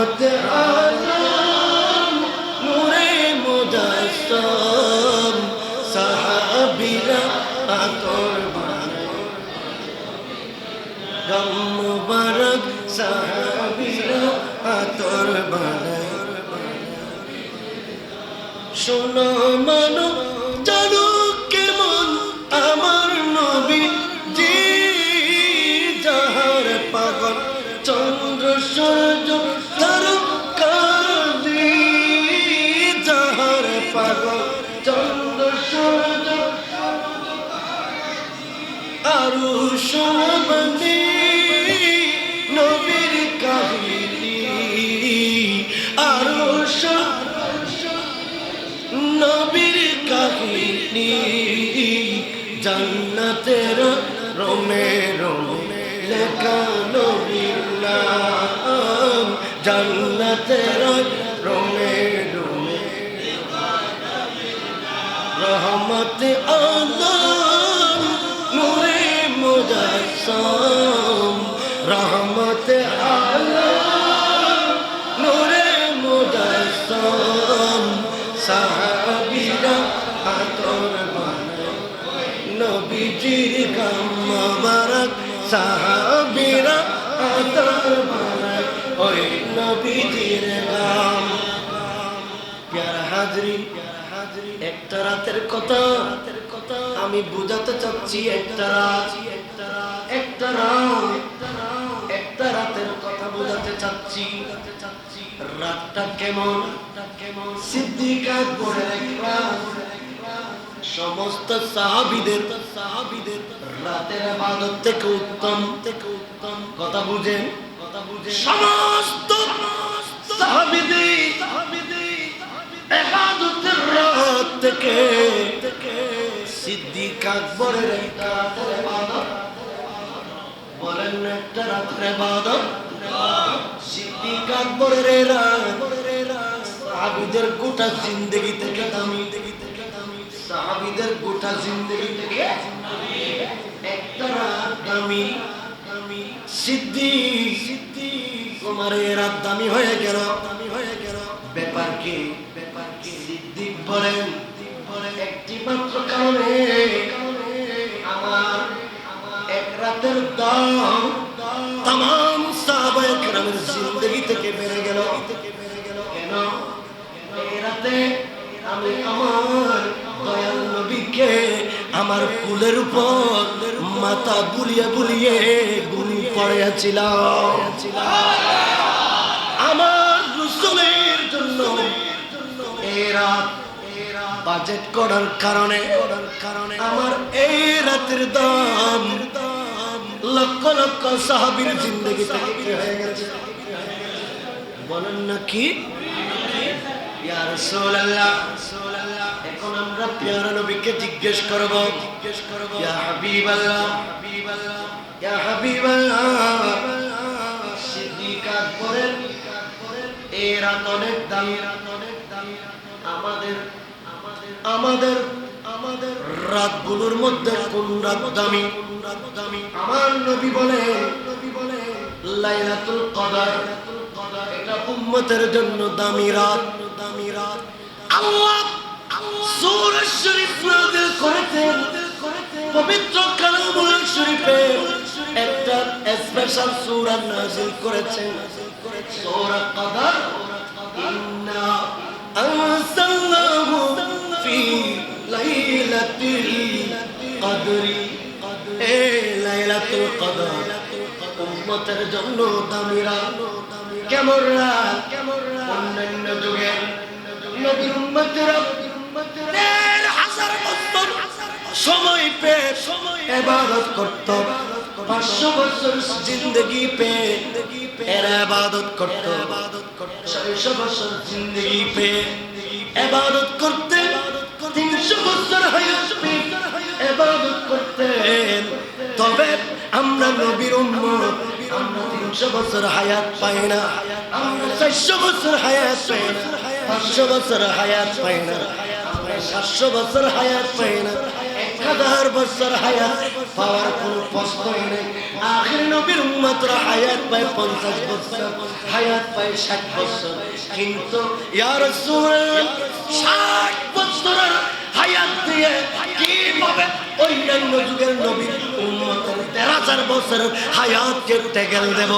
রহমত আলম নূরে মুজাসসাম সাহাবীরা আতর গম মুবারক সাহাবীরা আতর বানায় শোনো মানো জানো কেমন আমার নবী জি যাহার পাগল চন্দ্র সূর্য তারকাদি যাহার পাগল চন্দ্র সূর্য আরো শোনাবনি নবীর কাহিনী আরো নবীর কাহিনী জান্নাতের রোমে রোমে লেখা নবীর নাম জান্নাতের রোমে রোমে রহমত আলম নূরে মুজাসসাম রহমত আলম নূরে মুজাসসাম সাহাবীরা আতর বানায় নবীজির গাম মুবারক সাহাবীরা আতর বানায় ওই নবীজির গাম প্যারা হাজরিন একটা রাতের কথা আমি বুঝাতে চাচ্ছি একটা রাতের কথা বুঝাতে চাচ্ছি রাতটা কেমন সিদ্দিক আকবরের সমস্ত সাহাবীদের রাতের ইবাদত থেকে উত্তম কথা বুঝেন সমস্ত সাহাবীদের ইবাদতের রাত থেকে সিদ্দিক আকবরের রাতের ইবাদত বলেন একটা রাতের ইবাদত সিদ্দিক আকবরের সাহাবীদের গোটা জিন্দেগি থেকে দামি সাহাবীদের গোটা জিন্দেগি থেকে একটা রাত দামি সিদ্দিক তোমার এই রাত দামি হয়ে গেল ব্যাপার কি সিদ্দিক বলেন একটি মাত্র কারণে আমার এক রাতের দাম तमाम সাহাবায়ে কেরামের জিন্দেগি থেকে বেড়ে গেল কেন এই রাতে আমি আমার দয়াল নবীকে আমার কুলের উপর মাথা বুলিয়ে বুলিয়ে ঘুম পড়েছিলাম আমার রাসূলের জন্য এই রাত বাজেট করার কারণে আমার এই রাতের দাম লক্ষ লক্ষ সাহাবীর জিন্দেগি থেকে হয়ে গেছে বলেন না কি ইয়া রাসূলুল্লাহ এখন আমরা প্যারা নবীকে জিজ্ঞেস করব ইয়া হাবিবাল্লাহ ইয়া হাবিবাল্লাহ সিদ্দিক আকবরের এই রাত অনেক দামি আমাদের রাতগুলোর মধ্যে কোন রাত দামি আমার নবী বলেন লাইলাতুল কদর এটা উম্মতের জন্য দামি রাত আল্লাহ সূরা শরীফ নাযিল করেছেন পবিত্র কালামুল শরীফে একটা স্পেশাল সূরা নাযিল করেছেন সূরা কদর ইন্না আনসালনাহু ফি লাইলাতিল কদরি এ লাইলাতুল কদর উম্মতের জন্য দামি রাত কেমন রাত অন্যান্য যুগে নবীর উম্মতেরা ১,৫০০ বছর সময় পেয়ে ইবাদত করত ৫০০ বছর জিন্দেগি পেয়ে এরা ইবাদত করত ৬০০ বছর জিন্দেগি পেয়ে ইবাদত করতে ৩০০ বছর হায়াত পেয়ে ইবাদত করতেন তবে আমরা নবীর উম্মত আমরা ৩০০ বছর হায়াত পাই না আমরা ৪০০ বছর হায়াত পাই না ৫০০ বছর হায়াত পাই না ৭০০ বছর হায়াত পাই না 1000 বছর হায়াত পাওয়ার কোনো প্রশ্নই নেই। আখির নবীর উম্মতরা হায়াত পায় 50 বছর, হায়াত পায় 60 বছর। কিন্তু ইয়া রাসূলুল্লাহ 60 বছরের হায়াত দিয়ে কিভাবে অন্যান্য যুগের নবীর উম্মতের 13000 বছরের হায়াতকে টেকেল দেব?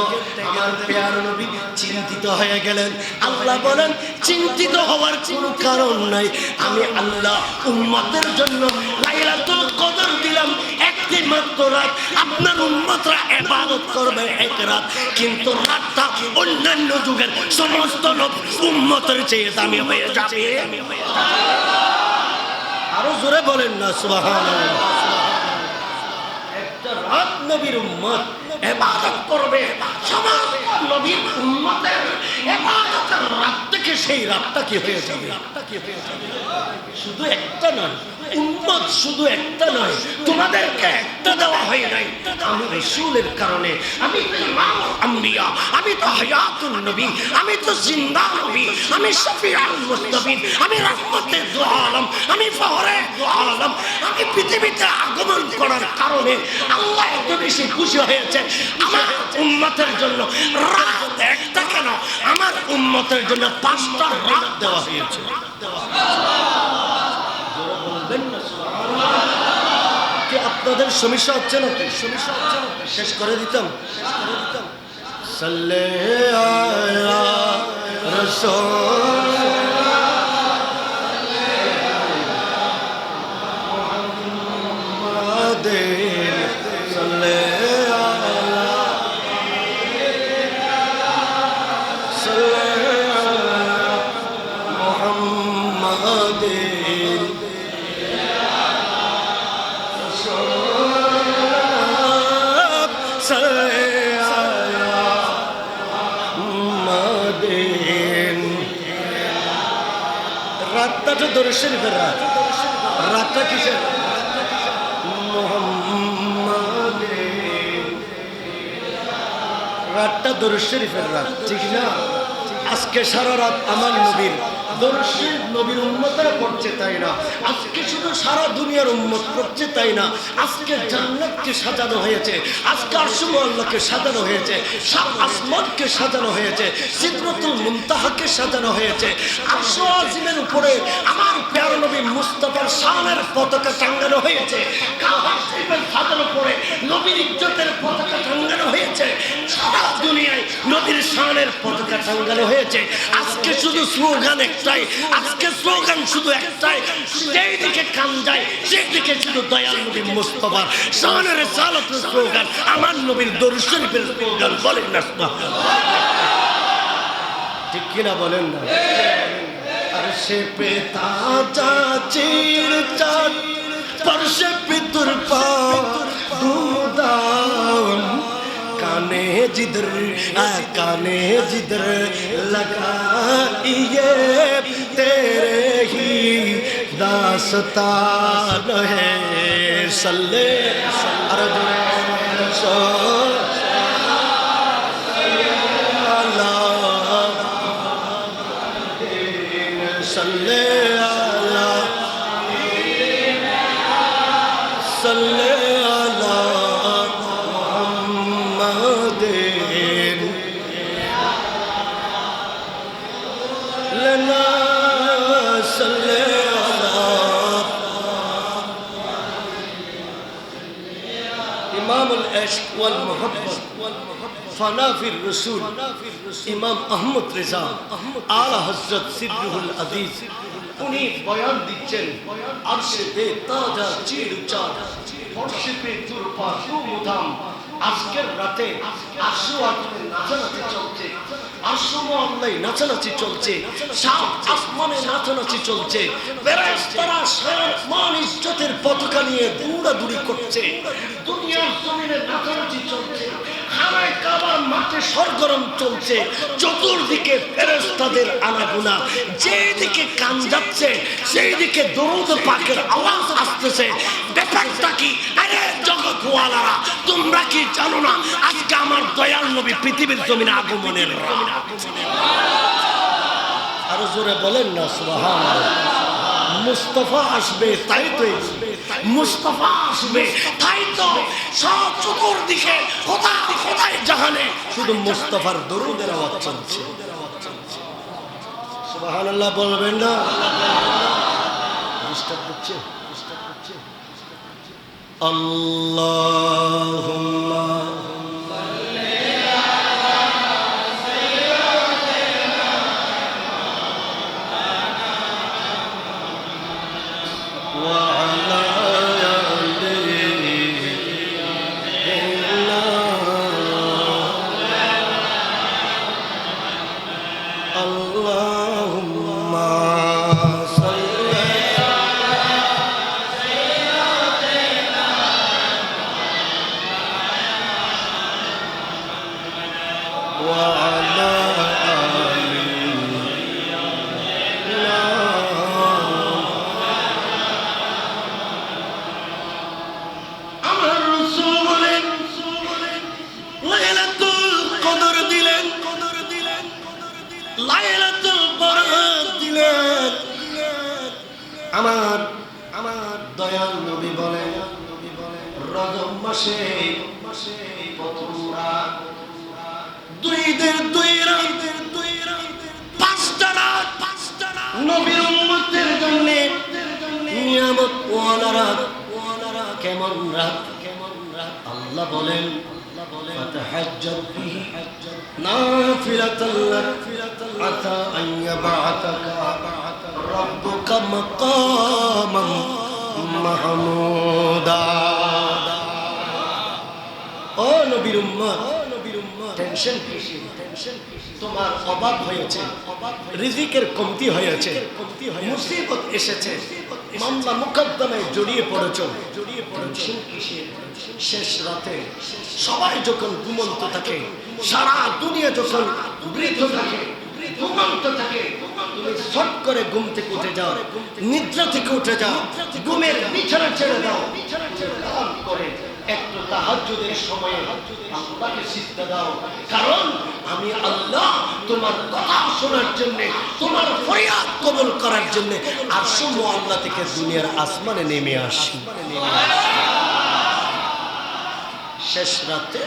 আমার প্রিয় নবী চিন্তিত হয়ে গেলেন। আল্লাহ বলেন চিন্তিত হওয়ার কোনো কারণ নাই। আমি আল্লাহ উম্মতের জন্য লাইলাতুল কদর দিলাম একটি মাত্র রাত। আপনার উম্মতরা ইবাদত করবে এক রাত, কিন্তু রাতটা অন্যান্য যুগের সমস্ত উম্মতের চেয়ে দামি হয়ে যাবে। আরো জোরে বলেন না সুবহানাল্লাহ। একটা রাত নবীর উম্মত ইবাদত করবে, সমস্ত নবীর উম্মতের ইবাদতের রাত থেকে সেই রাতটা কি হয়ে যাবে? শুধু একটা নয় উম্মত, শুধু একটা নয়, তোমাদেরকে একটা দেওয়া হয় নাই। আমি রাসূলের কারণে, আমি তো ইমামুল আম্বিয়া, আমি তো হায়াতুন নবী, আমি তো জিন্দা নবী, আমি শফিউল মুস্তাফিন, আমি রাহমাতুল দু আলম, আমি ফখরে দু আলম। আমি পৃথিবীতে আগমন করার কারণে আল্লাহ এত বেশি খুশি হয়েছে। আমার উম্মতের জন্য রাত একটা কেন, আমার উম্মতের জন্য 5টা রাত দেওয়া হয়েছে। আপনাদের সমস্যা হচ্ছে না? সমস্যা হচ্ছে না? শেষ করে দিতাম। সাল্লাল্লাহু আলা রাসূল রাতটা তো দরুদ শরীফের রাত। রাতটা কিসের? মুহাম্মাদের। রাতটা দরুদ শরীফের রাত, ঠিক না? আজকে সারা রাত আমার নবীর দরুদ শরীফ নবীর উম্মতরা পড়ছে, তাই না? আজকে শুধু সারা দুনিয়ার উম্মত পড়ছে, তাই না? আজকে জান্নাতকে সাজানো হয়েছে, আজকে আরশুল আল্লাহকে সাজানো হয়েছে, সাত আসমানকে সাজানো হয়েছে, সিদরাতুল মুনতাহাকে সাজানো হয়েছে, আরশুল আজিমের উপরে আমার প্রিয় নবী মুস্তাফার শানের পতাকা টাঙানো হয়েছে, কাবা শরীফের ছাদের উপরে নবীর ইজ্জতের পতাকা টাঙানো হয়েছে, সারা দুনিয়ায় নবীর শানের পতাকা টাঙানো হয়েছে। আজকে শুধু স্লোগান একটাই, আজকে স্লোগান শুধু একটাই, যেই দিকে কান যায় সেই দিকে শুধু দয়াল নবী মুস্তাফার শানের রিসালাতের স্লোগান, আমার নবীর দরুদ শরীফের স্লোগান। বলেন না ঠিক কিনা? বলেন না। আরশে পে তাজা চির চাঁদ, ফরশে পে তুর পাক দুদান, काने जिधर लगाइए तेरे ही दास्तान है। सल्ले फनाफिर रसूल इमाम अहमद रिजा आला हजरत सिद्दुल अजीज उन्हीं बयान दिच्छेन अर्शे पे ताजा चिर चाँद फर्शे पे तुरपा मुदाम আজকের রাতে আরশু আল্লাহ নাচানাচি চলছে, আরশু আল্লাহ নাচানাচি চলছে, সাত আসমানে নাচানাচি চলছে, ফেরেশতারা আসমান ইজ্জতের পতাকা নিয়ে দৌড়াদৌড়ি করছে, দুনিয়ার জমিনে নাচানাচি চলছে, খানায় কাবার মাঠে সরগরম চলছে, চতুর্দিকে ফেরেশতাদের আনাগোনা, যেদিকে কান যাচ্ছে সেই দিকে দরুদ পাকের আওয়াজ আসতেছে। ব্যাপারটা কি? আরে জগৎওয়ালারা, তোমরা কি জানো না আজকে আমার দয়াল নবী পৃথিবীর জমিনে আগমনের রাত? আরো জোরে বলেন না সুবহানাল্লাহ। মুস্তাফা আসবে তাই তো মুস্তাফা আসবে তাই তো সব চতুর্দিকে কোথায় কোথায় জাহানে শুধু মুস্তাফার দরুদের আওয়াজ চলছে। সুবহানাল্লাহ বলবেন না? ডিস্টার্ব হচ্ছে? আল্লাহুম্মা আমার দয়াল নবী বলেন রজব মাসে প্রথম রাত দুই রাত পাঁচটা রাত নবীর উম্মতের জন্য নিয়ামত ওয়ালা রাত। কেমন রাত? আল্লাহ বলেন ফাতাহাজ্জাদ বিহি নাফিলাতান লাক আতা আন ইয়াবআতাকা রাব্বুকা মাকামান মাহমুদা। ও নবীর উম্মত, টেনশন কিসের? তোমার অভাব হয়েছে, রিজিকের কমতি হয়েছে, মুসিবত এসেছে, মামলা মুকদ্দমায় জড়িয়ে পড়েছ। টেনশন কিসের? শেষ রাতে সবাই যখন ঘুমন্ত থাকে, সারা দুনিয়া যখন বৃদ্ধ থাকে, ঘুমন্ত থাকে, তুমি শট করে ঘুম থেকে উঠে যাও, নিদ্রা থেকে উঠে যাও, ঘুমের বিছানা ছেড়ে দাও, কাম করে একটু তাহাজ্জুদের সময়ে আল্লাহকে সিজদা দাও। কারণ আমি আল্লাহ তোমার কথা শোনার জন্য, তোমার ফরিয়াদ কবুল করার জন্য আরশ মুআল্লা থেকে দুনিয়ার আসমানে নেমে আসি। শেষ রাতে,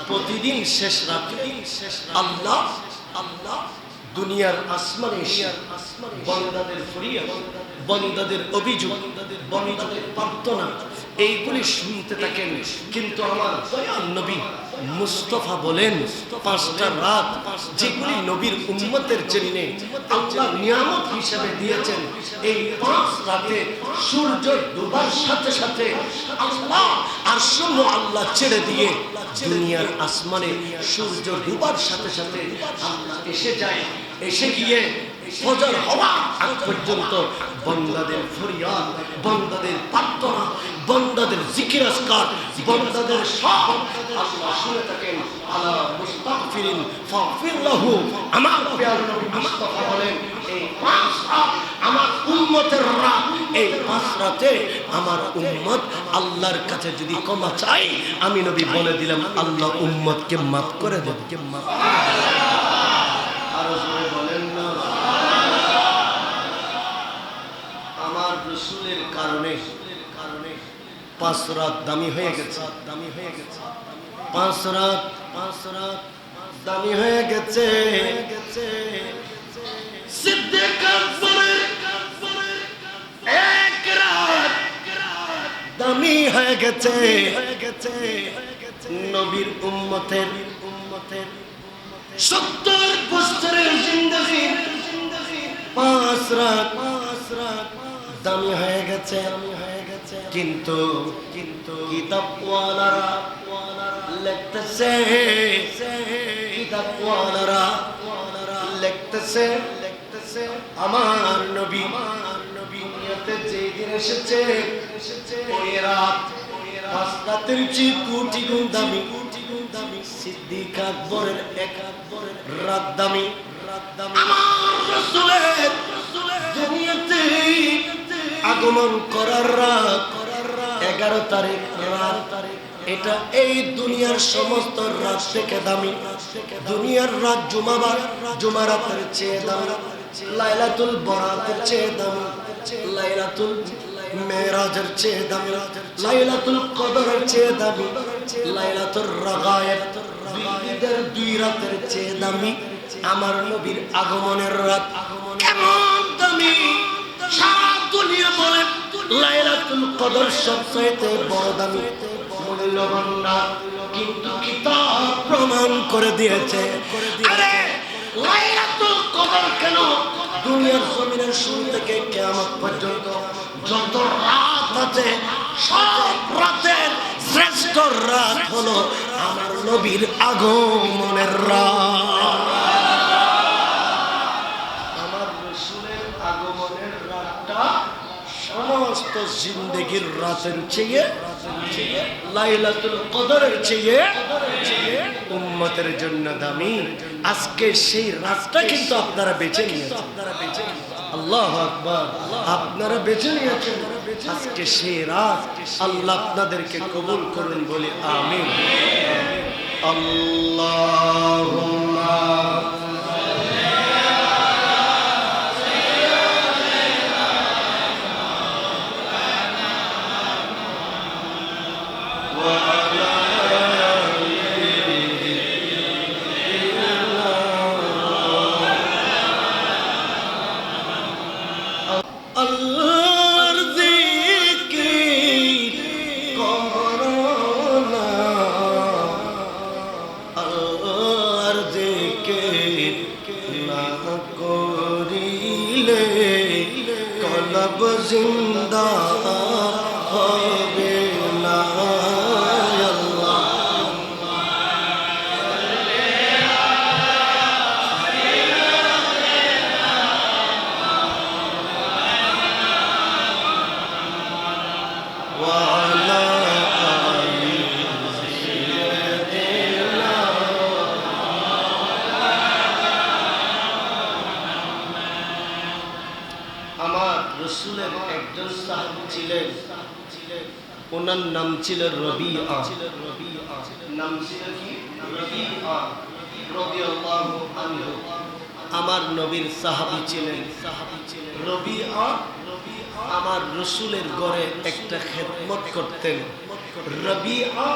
প্রতিদিন শেষ রাতে আল্লাহ দুনিয়ার আসমানে এসে বান্দাদের ফরিয়াদ, বান্দাদের অভিযোগ, বান্দাদের প্রার্থনা এইগুলি শুনতে থাকেন। কিন্তু আমার দয়াল নবী মুস্তাফা বলেন পাঁচটা রাত যেগুলি নবীর উম্মতের জন্য আল্লাহ নিয়ামত হিসেবে দিয়েছেন, এই পাঁচ রাতে সূর্য ডুবার সাথে সাথে আল্লাহ আরশ মুআল্লা ছেড়ে দিয়ে দুনিয়ার আসমানে সূর্য ডুবার সাথে সাথে আল্লাহ এসে যায়। এসে গিয়ে ফজর হওয়ার আগ পর্যন্ত বান্দাদের ফরিয়াদ, বান্দাদের প্রার্থনা, বান্দাদের জিকির আজকার, বান্দাদের সব আল্লাহ শুনে থাকেন। আলা মুস্তাগফিরিন ফাগফির লাহু। আমার প্রিয় নবী মুস্তাফা বলেন এই পাঁচ রাত আমার উম্মতের রাত, এই পাঁচ রাতে আমার উম্মত আল্লাহর কাছে যদি ক্ষমা চাই, আমি নবী বলে দিলাম আল্লাহ উম্মতকে মাফ করে দেবে। আরো জোরে বলেন না। আমার রাসূলের কারণে পাঁচ রাত দামি হয়ে গেছে, পাঁচ রাত দামি হয়ে গেছে। সিদ্দিক আকবরের এক রাত দামি হয়ে গেছে নবীর উম্মতের 70 বছরের জিন্দেগি পাঁচ রাত দামি হয়ে গেছে। কিন্তু কিতাবওয়ালারা লিখতেছে, কিতাবওয়ালারা লিখতেছে আমার নবী দুনিয়াতে যেদিন এসেছে ওই রাত পাঁচ রাতের চেয়ে কোটি গুণ দামি। সিদ্দিক আকবরের এক রাত দামি। আমার রাসূলের দুনিয়াতে আগমন করার রাত 11 তারিখ রাত, এটা এই দুনিয়ার সমস্ত রাত থেকে দামি। দুনিয়ার রাত জুমাবার, জুমারাতের চেয়ে দামি, লাইলাতুল বরাতের চেয়ে দামি, লাইলাতুল মেরাজের চেয়ে দামি, লাইলাতুল কদরের চেয়ে দামি, লাইলাতুল রাগায়েব ঈদের 2 রাতের চেয়ে দামি আমার নবীর আগমনের রাত। কেমন দামি! সারা দুনিয়া বলে লাইলাতুল কদর সবচেয়ে বড় দামি, মূল্যবান রাত। কিন্তু কিতাব প্রমাণ করে দিয়েছে, আরে লাইলাতুল কদর কেন দুনিয়ার জমিনের শুরু থেকে কিয়ামত পর্যন্ত যত রাত আছে সব রাতের শ্রেষ্ঠ রাত হলো আমার নবীর আগমনের রাত। আমার রাসূলের আগমনের রাতটা সমস্ত জিন্দেগির রাতের চেয়ে, লাইলাতুল কদরের চেয়ে উম্মতের জন্য দামি। আজকে সেই রাতটা কিন্তু আপনারা বেছে নিয়েছেন। আল্লাহু আকবার, আপনারা বেছে নিয়েছেন আজকে সেই রাত। আল্লাহ আপনাদেরকে কবুল করুন, বলি আমিন। আল্লাহুম্মা জিন্দা হবে না। রাসূলের একজন সাহাবী ছিলেন, ওনার নাম ছিল রবিআ। নাম ছিল কি? রবিআ রাদিয়াল্লাহু আনহু। আমার নবীর সাহাবী ছিলেন। রবিআ আমার রাসূলের ঘরে একটা খেদমত করতেন। রবিআ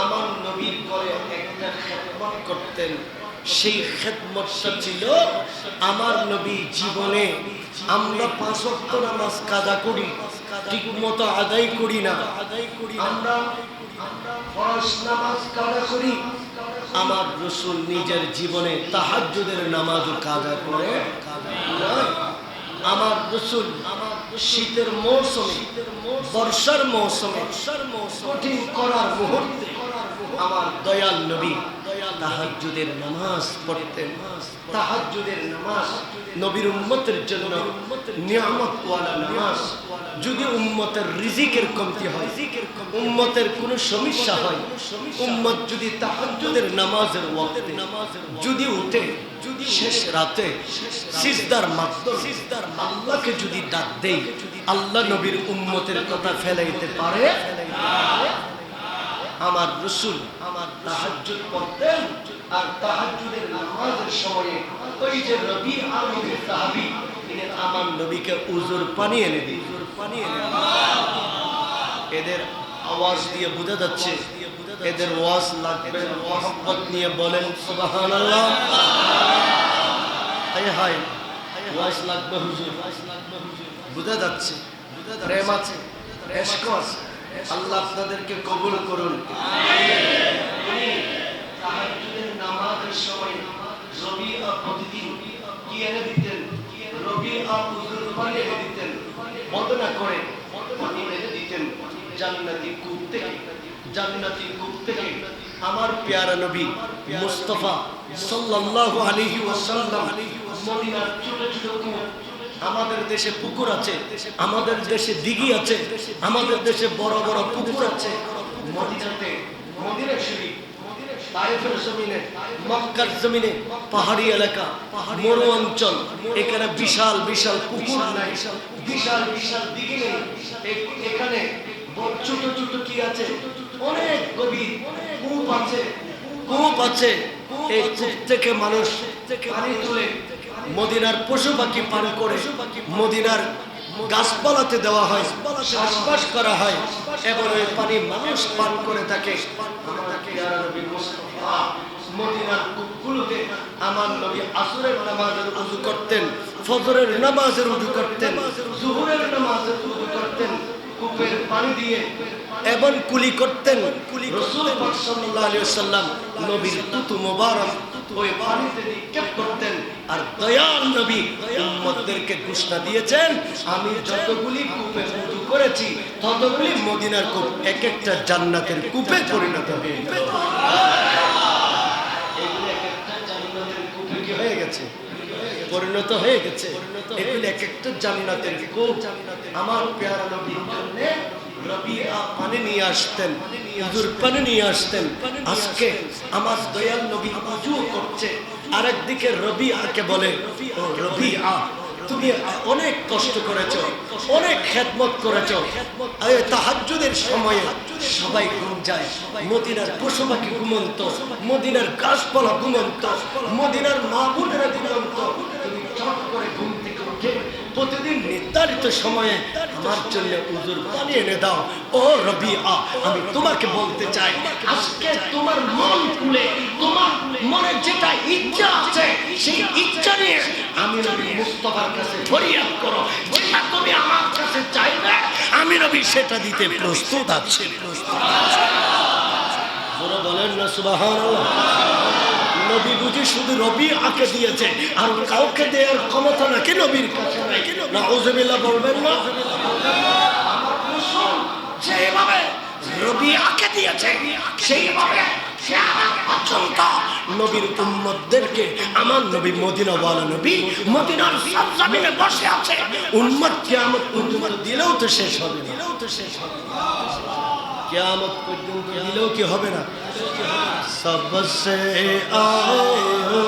আমার নবীর ঘরে একটা খেদমত করতেন। সেই খেদমতটা ছিল, আমার নবী জীবনে আমরা 5 ওয়াক্ত নামাজ কাজা করি, ঠিক মতো আদায় করি না। আমরা ফরজ নামাজ কাজা করি, আমার রাসূল নিজের জীবনে তাহাজ্জুদের নামাজও কাজা করে। আমার রাসূল শীতের মৌসুমে, বর্ষার মৌসুমে, কঠিন করার মুহূর্তে আমার দয়াল নবী তাহাজ্জুদের নামাজ পড়তেন। তাহাজ্জুদের নামাজ নবীর উম্মতের জন্য নিয়ামত ওয়ালা নামাজ। যদি উম্মতের রিজিকের কমতি হয়, উম্মতের কোনো সমস্যা হয়, উম্মত যদি তাহাজ্জুদের নামাজের ওয়াক্তে যদি উঠে, শেষ রাতে সিজদার মাধ্যমে আল্লাহকে যদি ডাক দেয়, আল্লাহ নবীর উম্মতের কথা ফেলাইতে পারে। আমার রাসূল তাহাজ্জুদ পড়তেন, আর তাহাজ্জুদের নামাজের সময়ে ওই যে রবিআ নবীর সাহাবী, তিনি আমার নবীকে উজুর পানি এনে দিতেন। এদের আওয়াজ দিয়ে বোঝা যাচ্ছে এদের ওয়াজ লাগবে। মোহাম্মত নিয়ে বলেন সুবহানাল্লাহ। হায় হায়, ওয়াজ লাগবে হুজুর, বোঝা যাচ্ছে প্রেম আছে, ইশক আছে। আল্লাহ আপনাদেরকে কবুল করুন। তাহাজ্জুদের নামাজের সময় রবিআ প্রতিদিন কি এনে দিতেন? রবিআ উযুর পানি এনে দিতেন, বদনা করে পানি এনে দিতেন জান্নাতি কূপ থেকে। জান্নাতি কূপ থেকে আমার পেয়ারা নবী মুস্তাফা সাল্লাল্লাহু আলাইহি ওয়াসাল্লাম মদিনার ছোট ছোট কূপ, আমাদের দেশে পুকুর আছে, আমাদের দেশে দিঘি আছে, আমাদের দেশে বড় বড় পুকুর আছে। মদিনাতে, মদিনা শরীফ, তায়েফের জমিনে, মক্কার জমিনে, পাহাড়ি এলাকা, মরু অঞ্চল, এখানে বিশাল বিশাল পুকুর নাই, বিশাল বিশাল দিঘি নেই। এখানে ছোট ছোট কি আছে, অনেক গভীর কূপ আছে, কূপ আছে। এই কূপ থেকে মানুষ পানি তুলে মদিনার পশু পাখি পান করে, মদিনার গাছপালাতে দেওয়া হয়, চাষবাস করা হয় এবং ওই পানি মানুষ পান করে থাকে। মদিনার কূপগুলোতে আমার নবী আসরের নামাজের ওযু করতেন, ফজরের নামাজের ওযু করতেন, যোহরের নামাজের ওযু করতেন কূপের পানি দিয়ে এবং কুলি করতেন। রাসূল পাক সাল্লাল্লাহু আলাইহি ওয়াসাল্লাম নবীর তুতু মোবারক ওই পানিতে নিক্ষেপ করতেন। আর দয়াল নবী উম্মতদেরকে ঘোষণা দিয়েছেন, আমি যতগুলি কূপে ওযু করেছি ততগুলি মদিনার কূপ এক একটা জান্নাতের কূপে পরিণত হয়েছে। পরিণত হয়ে গেছে, এগুলো এক একটা জান্নাতের কূপ। আমার পেয়ারা নবীর জন্য রবিআ পানি নিয়ে আসতেন, হুজুর পানি নিয়ে আসতেন। আজকে আমার দয়াল নবী ওযু করছে, আরেকদিকে রবিআকে বলে, ও রবিআ তুমি অনেক কষ্ট করেছো, অনেক খেদমত করেছো। তাহাজ্জুদের সময়ে সবাই ঘুম যায়, মদিনার পশু পাখি ঘুমন্ত, মদিনার গাছপালা ঘুমন্ত, মদিনার মা বোনেরা ঘুমন্ত। তুমি চট করে ঘুম থেকে উঠে প্রতিদিন নির্ধারিত সময়ে আমার জন্য ওযুর পানি এনে দাও। ও রবিআ, আমি তোমাকে বলতে চাই, আজকে তোমার মন খুলে তোমার মনে যেটা ইচ্ছা আছে সেই ইচ্ছা নিয়ে আমি নবী মুস্তাফার কাছে ফরিয়াদ করো। যেটা তুমি আমার কাছে চাইবে আমি নবী সেটা দিতে প্রস্তুত আছি। জোরে বলেন না সুবহানাল্লাহ। নবী বুঝি শুধু রবিআকে দিয়েছে, আর কাউকে দেওয়ার ক্ষমতা নাকি নবীর কাছে নাই? নাউযুবিল্লাহ বলবেন না? যেভাবে রবিআকে দিয়েছে সেইভাবে নবীর উম্মতদেরকে আমার নবী মদিনাওয়ালা নবী মদিনার জমিনে বসে আছে। উম্মত কিয়ামত পর্যন্ত দিলেও তো শেষ হবে না, কিয়ামত পর্যন্ত দিলেও কি হবে না? সবসে আয়ে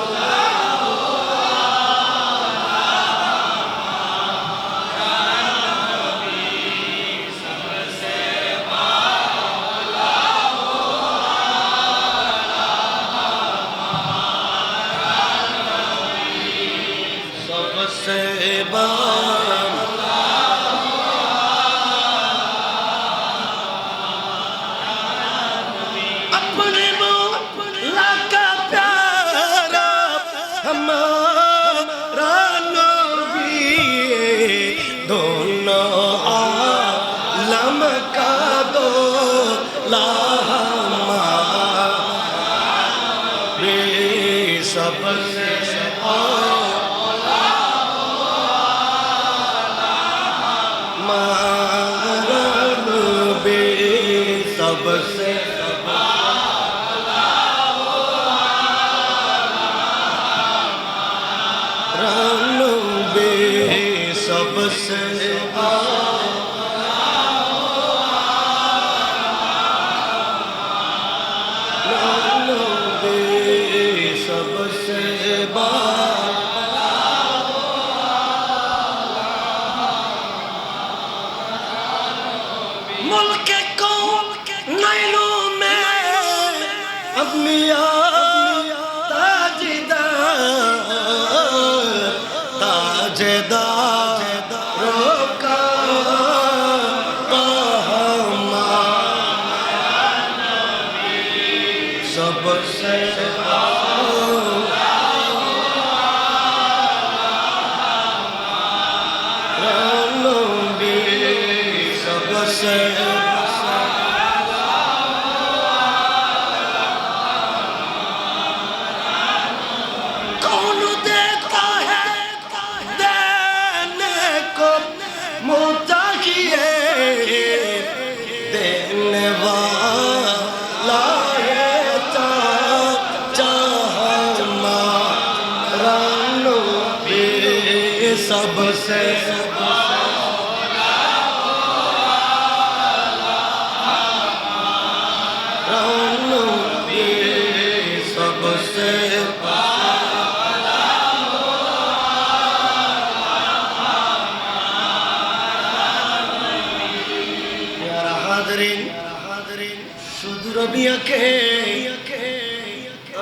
শুধু রবিআকে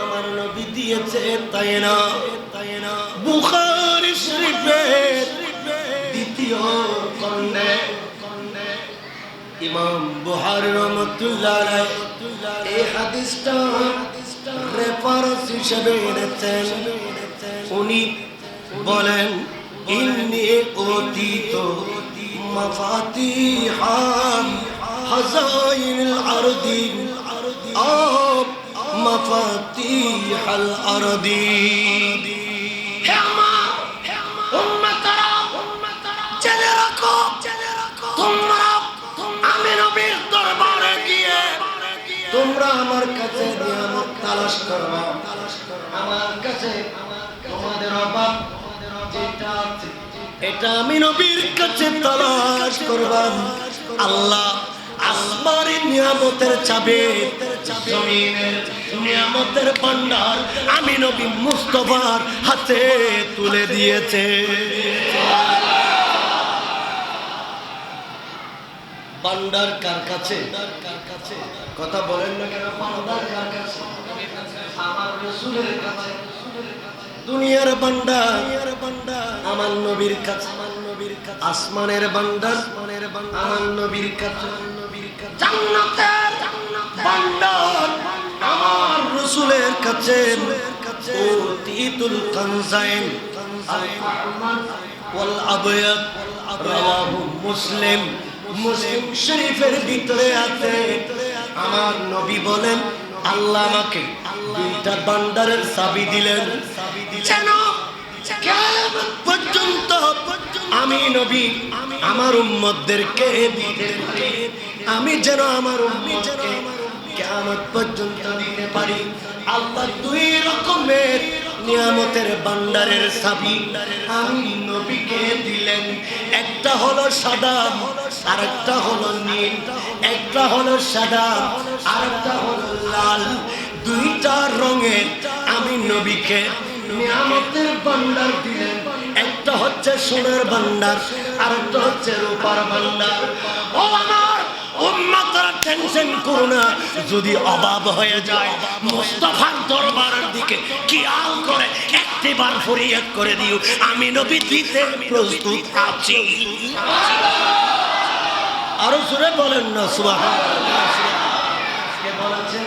আমার নবী দিয়েছে তাই না? বুখারী শরীফের দ্বিতীয় ইমাম বুখারী রাহমাতুল্লাহ আলাইহি এই হাদিসটা রেফারেন্স হিসেবে এনেছেন। উনি বলেন ইন্নী উতীতু মাফাতিহা খাযাইনিল আরদি আও মাফাতিহাল আরদি। হে আমার উম্মতরা, জেনে রাখো তোমরা আমি নবীর দরবারে গিয়ে তোমরা আমার কাছে নিয়ামত তালাশ করবা। আমার কাছে তোমাদের অভাব যেটা আছে এটা আমি নবীর কাছে তালাশ করবা। আল্লাহ আসমানের নিয়ামতের চাবি, জমিনের নিয়ামতের ভান্ডার আমি নবী মুস্তাফার হাতে তুলে দিয়েছে। ভান্ডার কার কাছে? কথা বলেন না কেন? ভান্ডার কার কাছে? আমার রাসূলের কাছে। দুনিয়ার ভান্ডার আমার নবীর কাছে, আসমানের ভান্ডার আমার নবীর কাছে, জান্নাতের ভান্ডার আমার রাসূলের কাছে। উতীতুল কানজাইন আল আহমার ওয়াল আবয়াদ রাওয়াহু মুসলিম। মুসলিম শরীফের ভিতরে আছে। আমার নবী বলেন আল্লাহ আমাকে দুইটা ভান্ডারের চাবি দিলেন যেন কিয়ামত পর্যন্ত আমি নবী আমার উম্মতদেরকে দিতে পারি। আমি যেন আমার উম্মতকে কিয়ামত পর্যন্ত দিতে পারি। আল্লাহ দুই রকমের নিয়ামতের ভান্ডারের চাবি আমি নবীকে দিলেন। একটা হলো সাদা, আরেকটা হলো নীল। একটা হলো সাদা, আরেকটা হলো লাল। দুইটা রঙের আমি নবীকে নিয়ামতের ভান্ডার দিলেন। একটা হচ্ছে সোনার ভান্ডার, আরেকটা হচ্ছে রূপার ভান্ডার। ও আমার উম্মতরা টেনশন করো না, যদি অভাব হয়ে যায় মুস্তাফার দরবারের দিকে খেয়াল করে একটিবার ফরিয়াদ করে দিও, আমি নবী দিতে প্রস্তুত আছি। আরো জোরে বলেন না সুবহানাল্লাহ। কে বলেছে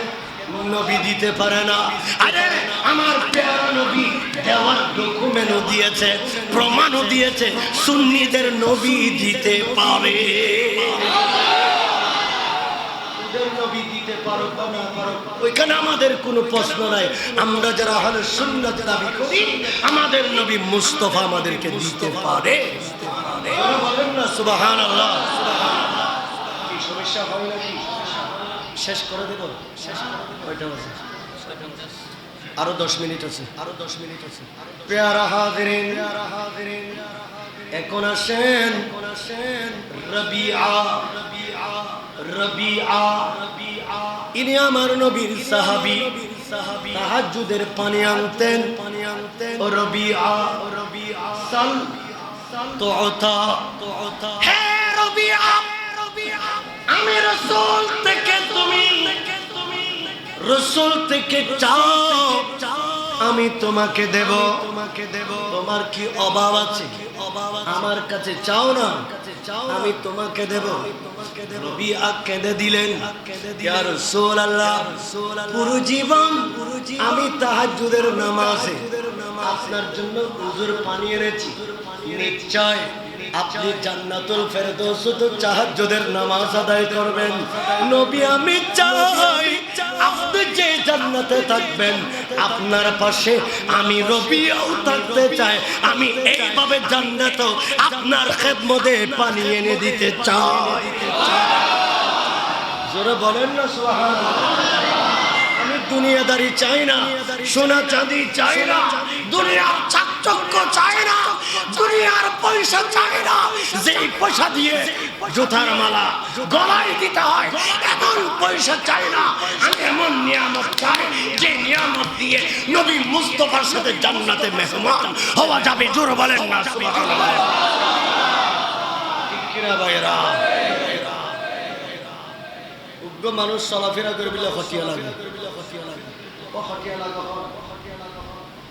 নবী দিতে পারে না? আরে আমার প্যারা নবী দেওয়ার ডকুমেন্টও দিয়েছে, প্রমাণও দিয়েছে সুন্নিদের নবী দিতে পারে। নবী দিতে পারো বা না পারো ওইখানে আমাদের কোনো প্রশ্ন নাই। আমরা যারা আহলে সুন্নাত দাবি করি আমাদের নবী মুস্তাফা আমাদেরকে দিতে পারে। বলেন না সুবহানাল্লাহ। কি সমস্যা হয় নাকি? শেষ করে দেব? কয়টা আছে? আরো 10 মিনিট আছে। প্যারা হাজিরিন, এখন আসেন রবিআ। ইনি আমার নবীর সাহাবী, তাহাজ্জুদের পানি আনতেন। রবিআ সাল তুতা। হে রবিআ, আমি রাসূল থেকে রাসূল থেকে চাও আমি তোমাকে দেব। তোমার কি অভাব আছে? আমার কাছে চাও না, আমি তোমাকে দেব। রবিআ কেঁদে দিলেন, ইয়া রাসূলুল্লাহ পুরো জীবন আমি তাহাজ্জুদের নামাজে আপনার জন্য হুজুর পানি এনেছি। নিশ্চয় আপনি জান্নাতুল ফেরদৌস তো তাহাজ্জুদের নামাজ আদায় করবেন। নবী আমি চাই আপনি যে জান্নাতে থাকবেন আপনার পাশে আমি রবিআও থাকতে চাই। আমি এইভাবে জান্নাতেও আপনার খেদমতে পানি এনে দিতে চাই। জোরে বলেন না সুবহানাল্লাহ। আমি দুনিয়াদারি চাই না, সোনা চাঁদি চাই না, দুনিয়ার চাকচক্য চাই না, দুনিয়ার পয়সা চাই না। যেই পয়সা দিয়ে জুতার মালা গলায় দিতে হয় এমন পয়সা চাই না। আমি এমন নিয়ামত চাই যে নিয়ামত দিয়ে নবী মুস্তাফার সাথে জান্নাতে মেহমান হওয়া যাবে। জোরে বলেন না সুবহানাল্লাহ। ঠিক কিনা ভাইরা? উগ্র মানুষ চলাফেরা করে বিলে খতিয়া লাগে,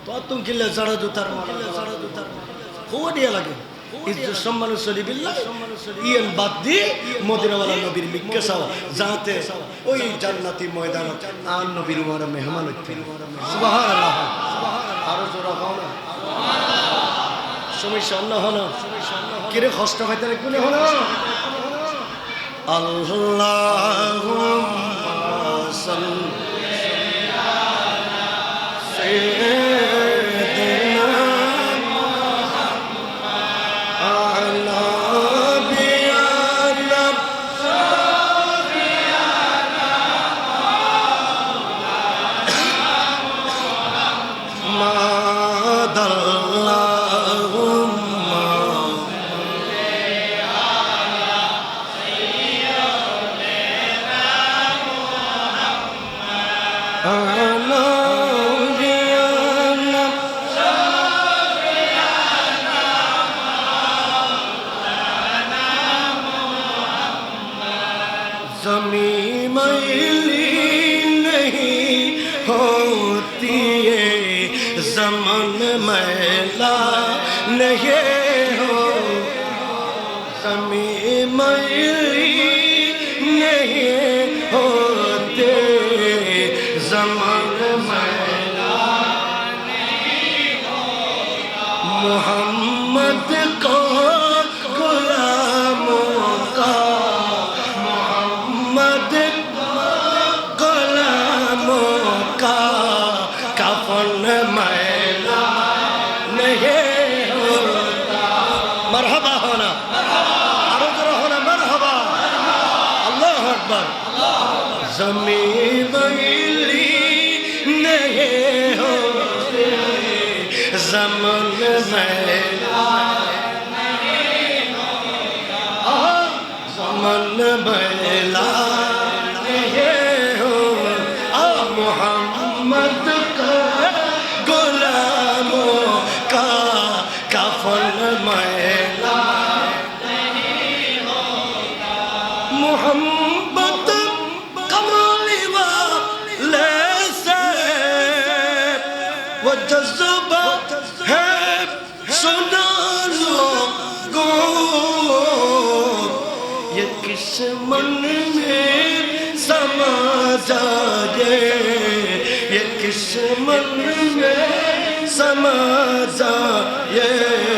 তো তুমি কিনলে জড়া জুতার মালা খুব দিয়া লাগে। ইজ্জত সম্মান সলিবিল্লাহ ইয়ান বাদ দিয়ে মদিনাওয়ালা নবীর মিক্কা চাওয়া যাতে ওই জান্নাতি ময়দান আর নবীর ওয়ারা মেহমান হইতে সুবহানাল্লাহ আরো জোরে হও না সমস্যা অন্য হলো কিরে কষ্ট হইতে রে কোনে হলো আল্লাহুম্মা সাল্লি আলা সাইয়্যিদিনা ज़मीं मैली नहीं होती है ज़मान मैला नहीं हो ज़मीं मैली नहीं होते ज़मान मैला नहीं होता मोहम्मद को गुलामों का कफन मैला नहीं होता मरहबा होना आरो जरा होना मरहबा अल्लाह अकबर ज़मीं मैली नहीं होती ज़मान मैला नहीं होता ज़मान मैला मोहम्मद का गुलामों का कफन मैला नहीं होता मोहम्मद कमाली वाले से वो जज्बा है सुना लोगों ये किस मन में समा जाए ये किस मन में समा जाए